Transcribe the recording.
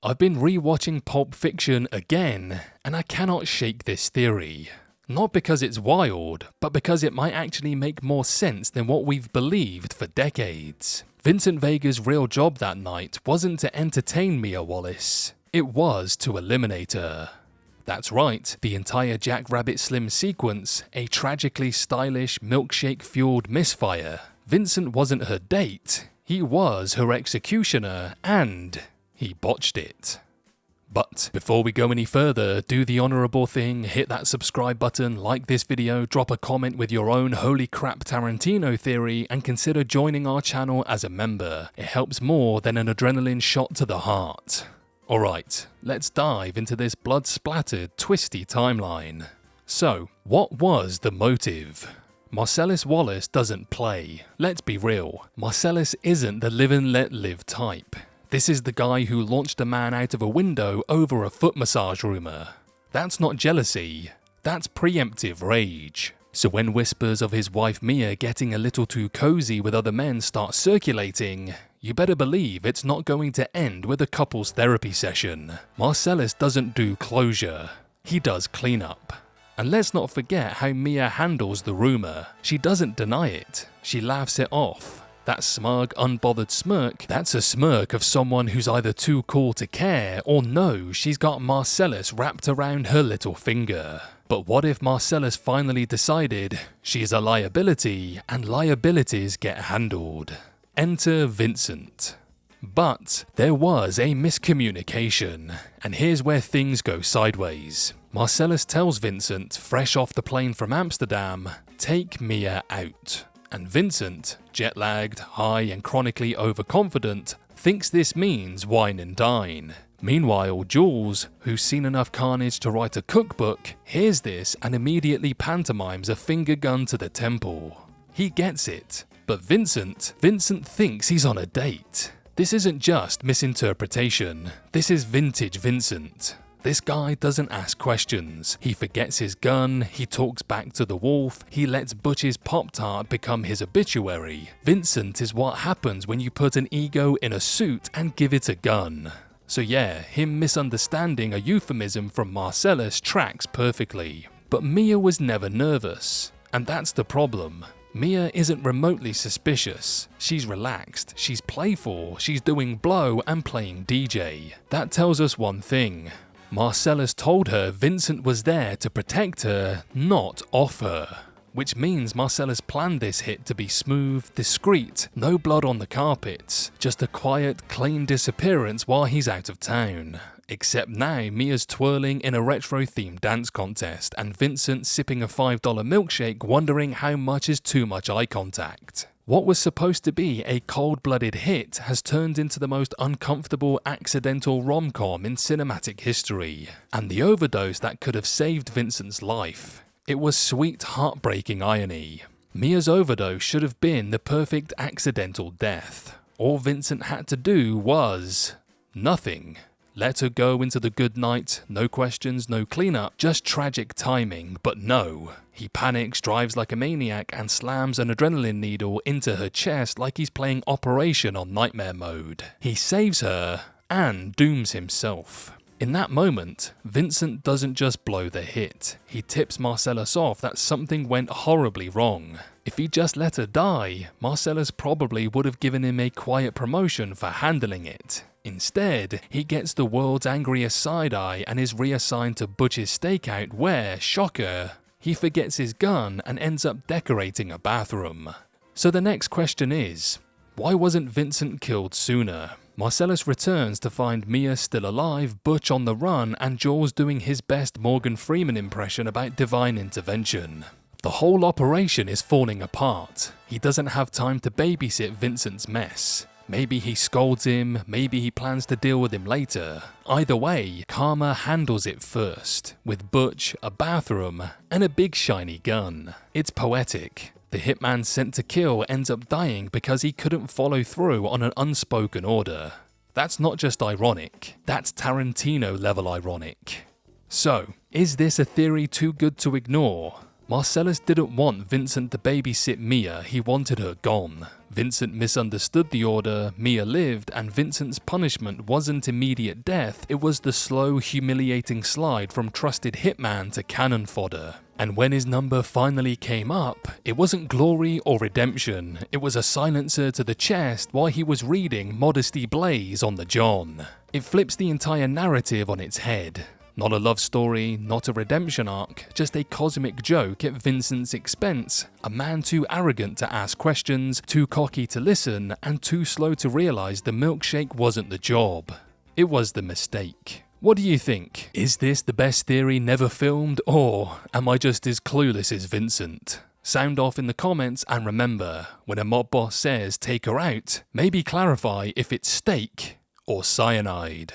I've been rewatching Pulp Fiction again, and I cannot shake this theory. Not because it's wild, but because it might actually make more sense than what we've believed for decades. Vincent Vega's real job that night wasn't to entertain Mia Wallace, it was to eliminate her. That's right, the entire Jackrabbit Slim sequence, a tragically stylish milkshake-fueled misfire. Vincent wasn't her date, he was her executioner, and he botched it. But before we go any further, do the honourable thing, hit that subscribe button, like this video, drop a comment with your own holy crap Tarantino theory, and consider joining our channel as a member. It helps more than an adrenaline shot to the heart. Alright, let's dive into this blood-splattered, twisty timeline. So, what was the motive? Marcellus Wallace doesn't play. Let's be real, Marcellus isn't the live and let live type. This is the guy who launched a man out of a window over a foot massage rumour. That's not jealousy, that's preemptive rage. So when whispers of his wife Mia getting a little too cozy with other men start circulating, you better believe it's not going to end with a couple's therapy session. Marcellus doesn't do closure, he does cleanup. And let's not forget how Mia handles the rumour. She doesn't deny it, she laughs it off. That smug, unbothered smirk, that's a smirk of someone who's either too cool to care or knows she's got Marcellus wrapped around her little finger. But what if Marcellus finally decided she's a liability and liabilities get handled? Enter Vincent. But there was a miscommunication, and here's where things go sideways. Marcellus tells Vincent, fresh off the plane from Amsterdam, take Mia out. And Vincent, jet-lagged, high and chronically overconfident, thinks this means wine and dine. Meanwhile, Jules, who's seen enough carnage to write a cookbook, hears this and immediately pantomimes a finger gun to the temple. He gets it, but Vincent thinks he's on a date. This isn't just misinterpretation, this is vintage Vincent. This guy doesn't ask questions, he forgets his gun, he talks back to the wolf, he lets Butch's Pop-Tart become his obituary. Vincent is what happens when you put an ego in a suit and give it a gun. So yeah, him misunderstanding a euphemism from Marcellus tracks perfectly. But Mia was never nervous, and that's the problem. Mia isn't remotely suspicious, she's relaxed, she's playful, she's doing blow and playing DJ. That tells us one thing. Marcellus told her Vincent was there to protect her, not off her. Which means Marcellus planned this hit to be smooth, discreet, no blood on the carpets, just a quiet, clean disappearance while he's out of town. Except now Mia's twirling in a retro-themed dance contest and Vincent sipping a $5 milkshake wondering how much is too much eye contact. What was supposed to be a cold-blooded hit has turned into the most uncomfortable accidental rom-com in cinematic history. And the overdose that could have saved Vincent's life. It was sweet, heartbreaking irony. Mia's overdose should have been the perfect accidental death. All Vincent had to do was nothing. Let her go into the good night, no questions, no cleanup, just tragic timing, but no. He panics, drives like a maniac, and slams an adrenaline needle into her chest like he's playing Operation on Nightmare Mode. He saves her, and dooms himself. In that moment, Vincent doesn't just blow the hit, he tips Marcellus off that something went horribly wrong. If he just let her die, Marcellus probably would have given him a quiet promotion for handling it. Instead, he gets the world's angriest side-eye and is reassigned to Butch's Stakeout where, shocker, he forgets his gun and ends up decorating a bathroom. So the next question is, why wasn't Vincent killed sooner? Marcellus returns to find Mia still alive, Butch on the run, and Jules doing his best Morgan Freeman impression about divine intervention. The whole operation is falling apart. He doesn't have time to babysit Vincent's mess. Maybe he scolds him, maybe he plans to deal with him later. Either way, karma handles it first, with Butch, a bathroom, and a big shiny gun. It's poetic. The hitman sent to kill ends up dying because he couldn't follow through on an unspoken order. That's not just ironic, that's Tarantino level ironic. So, is this a theory too good to ignore? Marcellus didn't want Vincent to babysit Mia, he wanted her gone. Vincent misunderstood the order, Mia lived, and Vincent's punishment wasn't immediate death, it was the slow, humiliating slide from trusted hitman to cannon fodder. And when his number finally came up, it wasn't glory or redemption, it was a silencer to the chest while he was reading Modesty Blaze on the John. It flips the entire narrative on its head. Not a love story, not a redemption arc, just a cosmic joke at Vincent's expense, a man too arrogant to ask questions, too cocky to listen, and too slow to realize the milkshake wasn't the job. It was the mistake. What do you think? Is this the best theory never filmed, or am I just as clueless as Vincent? Sound off in the comments, and remember, when a mob boss says take her out, maybe clarify if it's steak or cyanide.